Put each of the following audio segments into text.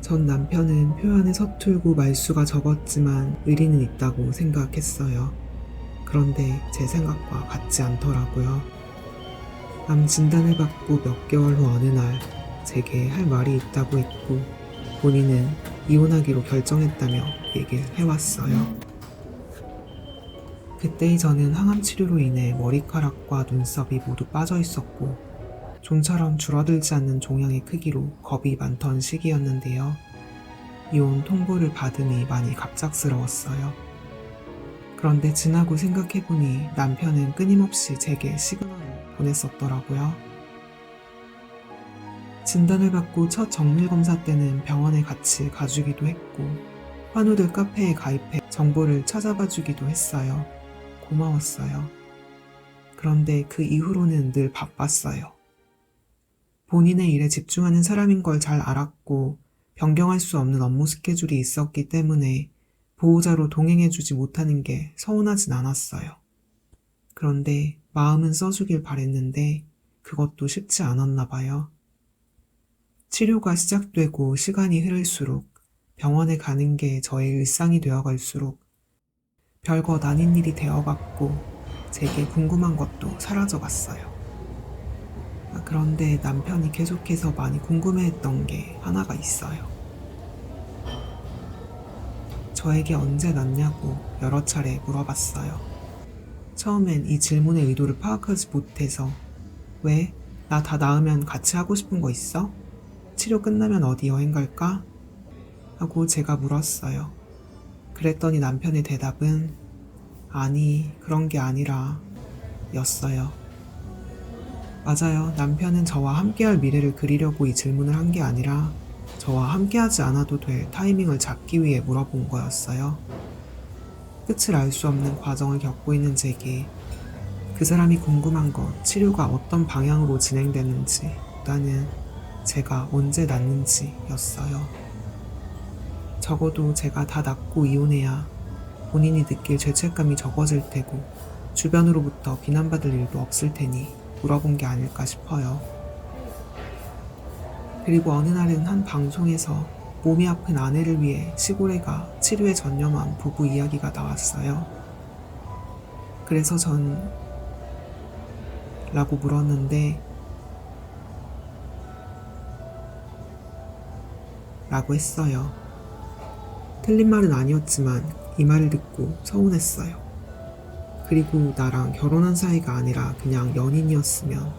전 남편은 표현에 서툴고 말수가 적었지만 의리는 있다고 생각했어요. 그런데 제 생각과 같지 않더라고요. 암 진단을 받고 몇 개월 후 어느 날 제게 할 말이 있다고 했고 본인은 이혼하기로 결정했다며 얘기를 해왔어요. 그때의 저는 항암 치료로 인해 머리카락과 눈썹이 모두 빠져 있었고 좀처럼 줄어들지 않는 종양의 크기로 겁이 많던 시기였는데요. 이혼 통보를 받으니 많이 갑작스러웠어요. 그런데 지나고 생각해보니 남편은 끊임없이 제게 시그널을 보냈었더라고요. 진단을 받고 첫 정밀검사 때는 병원에 같이 가주기도 했고 환우들 카페에 가입해 정보를 찾아봐 주기도 했어요. 고마웠어요. 그런데 그 이후로는 늘 바빴어요. 본인의 일에 집중하는 사람인 걸 잘 알았고 변경할 수 없는 업무 스케줄이 있었기 때문에 보호자로 동행해주지 못하는 게 서운하진 않았어요. 그런데 마음은 써주길 바랬는데 그것도 쉽지 않았나 봐요. 치료가 시작되고 시간이 흐를수록 병원에 가는 게 저의 일상이 되어갈수록 별것 아닌 일이 되어갔고 제게 궁금한 것도 사라져갔어요. 그런데 남편이 계속해서 많이 궁금해했던 게 하나가 있어요. 저에게 언제 낳냐고 여러 차례 물어봤어요. 처음엔 이 질문의 의도를 파악하지 못해서 왜? 나 다 나으면 같이 하고 싶은 거 있어? 치료 끝나면 어디 여행 갈까? 하고 제가 물었어요. 그랬더니 남편의 대답은 아니, 그런 게 아니라 였어요. 맞아요. 남편은 저와 함께할 미래를 그리려고 이 질문을 한 게 아니라 저와 함께하지 않아도 될 타이밍을 잡기 위해 물어본 거였어요. 끝을 알 수 없는 과정을 겪고 있는 제게 그 사람이 궁금한 건 치료가 어떤 방향으로 진행되는지 보다는 제가 언제 낫는지였어요. 적어도 제가 다 낫고 이혼해야 본인이 느낄 죄책감이 적어질 테고 주변으로부터 비난받을 일도 없을 테니 물어본 게 아닐까 싶어요. 그리고 어느 날은 한 방송에서 몸이 아픈 아내를 위해 시골에 가 치료에 전념한 부부 이야기가 나왔어요. 그래서 전 라고 물었는데 라고 했어요. 틀린 말은 아니었지만 이 말을 듣고 서운했어요. 그리고 나랑 결혼한 사이가 아니라 그냥 연인이었으면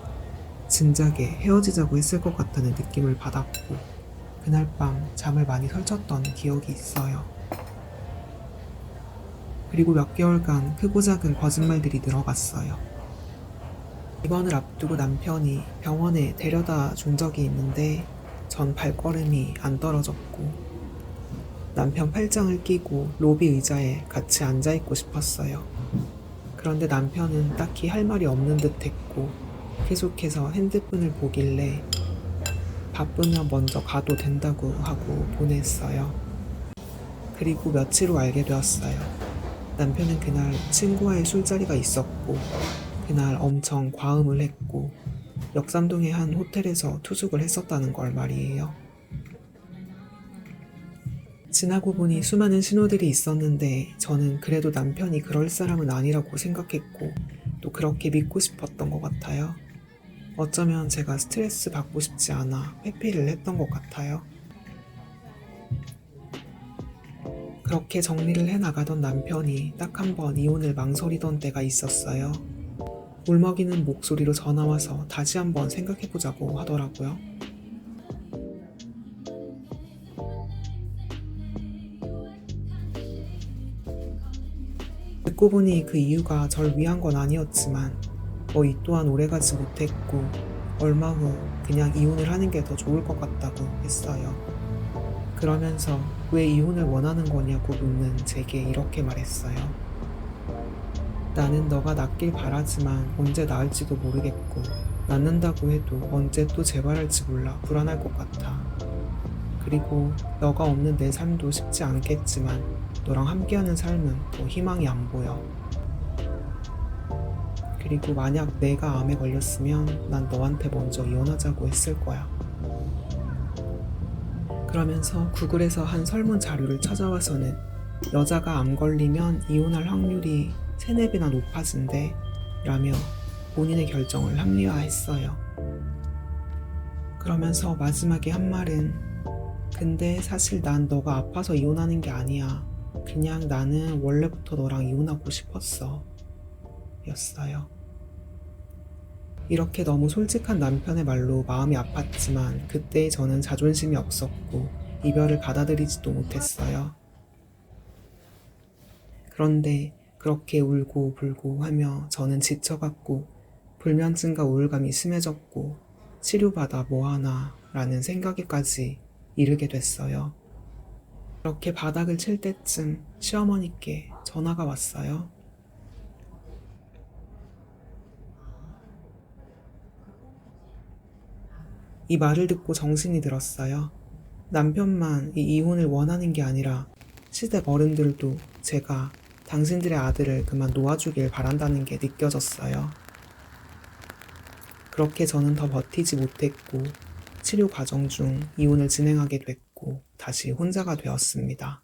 진작에 헤어지자고 했을 것 같다는 느낌을 받았고 그날 밤 잠을 많이 설쳤던 기억이 있어요. 그리고 몇 개월간 크고 작은 거짓말들이 늘어갔어요. 입원을 앞두고 남편이 병원에 데려다 준 적이 있는데 전 발걸음이 안 떨어졌고 남편 팔짱을 끼고 로비 의자에 같이 앉아있고 싶었어요. 그런데 남편은 딱히 할 말이 없는 듯 했고 계속해서 핸드폰을 보길래 바쁘면 먼저 가도 된다고 하고 보냈어요. 그리고 며칠 후 알게 되었어요. 남편은 그날 친구와의 술자리가 있었고 그날 엄청 과음을 했고 역삼동의 한 호텔에서 투숙을 했었다는 걸 말이에요. 지나고 보니 수많은 신호들이 있었는데 저는 그래도 남편이 그럴 사람은 아니라고 생각했고 또 그렇게 믿고 싶었던 것 같아요. 어쩌면 제가 스트레스 받고 싶지 않아 회피를 했던 것 같아요. 그렇게 정리를 해나가던 남편이 딱 한 번 이혼을 망설이던 때가 있었어요. 울먹이는 목소리로 전화와서 다시 한번 생각해보자고 하더라고요. 듣고 보니 그 이유가 절 위한 건 아니었지만 이 또한 오래가지 못했고 얼마 후 그냥 이혼을 하는 게 더 좋을 것 같다고 했어요. 그러면서 왜 이혼을 원하는 거냐고 묻는 제게 이렇게 말했어요. 나는 너가 낫길 바라지만 언제 나을지도 모르겠고 낫는다고 해도 언제 또 재발할지 몰라 불안할 것 같아. 그리고 너가 없는 내 삶도 쉽지 않겠지만 너랑 함께하는 삶은 더 희망이 안 보여. 그리고 만약 내가 암에 걸렸으면 난 너한테 먼저 이혼하자고 했을 거야. 그러면서 구글에서 한 설문 자료를 찾아와서는 여자가 암 걸리면 이혼할 확률이 3, 4배나 높아진대 라며 본인의 결정을 합리화했어요. 그러면서 마지막에 한 말은 근데 사실 난 너가 아파서 이혼하는 게 아니야. 그냥 나는 원래부터 너랑 이혼하고 싶었어. 였어요. 이렇게 너무 솔직한 남편의 말로 마음이 아팠지만 그때 저는 자존심이 없었고 이별을 받아들이지도 못했어요. 그런데 그렇게 울고 불고 하며 저는 지쳐갔고 불면증과 우울감이 심해졌고 치료받아 뭐하나 라는 생각에까지 이르게 됐어요. 그렇게 바닥을 칠 때쯤 시어머니께 전화가 왔어요. 이 말을 듣고 정신이 들었어요. 남편만 이 이혼을 원하는 게 아니라 시댁 어른들도 제가 당신들의 아들을 그만 놓아주길 바란다는 게 느껴졌어요. 그렇게 저는 더 버티지 못했고 치료 과정 중 이혼을 진행하게 됐고 다시 혼자가 되었습니다.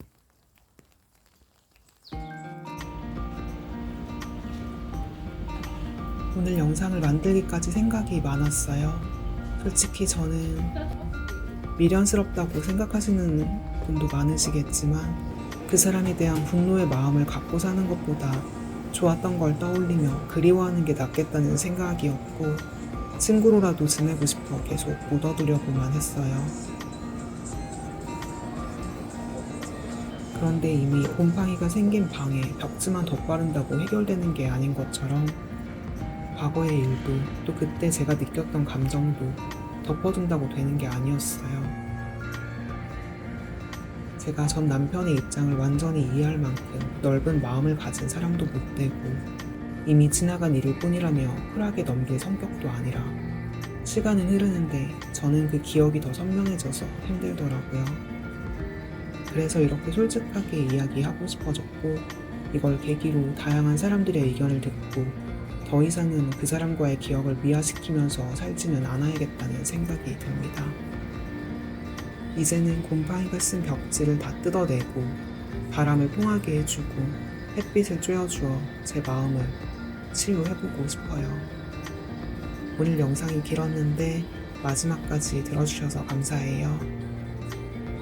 오늘 영상을 만들기까지 생각이 많았어요. 솔직히 저는 미련스럽다고 생각하시는 분도 많으시겠지만 그 사람에 대한 분노의 마음을 갖고 사는 것보다 좋았던 걸 떠올리며 그리워하는 게 낫겠다는 생각이었고 친구로라도 지내고 싶어 계속 묻어두려고만 했어요. 그런데 이미 곰팡이가 생긴 방에 벽지만 덧바른다고 해결되는 게 아닌 것처럼 과거의 일도 또 그때 제가 느꼈던 감정도 덮어둔다고 되는 게 아니었어요. 제가 전 남편의 입장을 완전히 이해할 만큼 넓은 마음을 가진 사람도 못 되고 이미 지나간 일일 뿐이라며 쿨하게 넘길 성격도 아니라 시간은 흐르는데 저는 그 기억이 더 선명해져서 힘들더라고요. 그래서 이렇게 솔직하게 이야기하고 싶어졌고 이걸 계기로 다양한 사람들의 의견을 듣고 더 이상은 그 사람과의 기억을 미화시키면서 살지는 않아야겠다는 생각이 듭니다. 이제는 곰팡이가 쓴 벽지를 다 뜯어내고 바람을 통하게 해주고 햇빛을 쬐어주어 제 마음을 치유해보고 싶어요. 오늘 영상이 길었는데 마지막까지 들어주셔서 감사해요.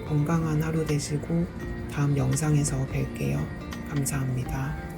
건강한 하루 되시고 다음 영상에서 뵐게요. 감사합니다.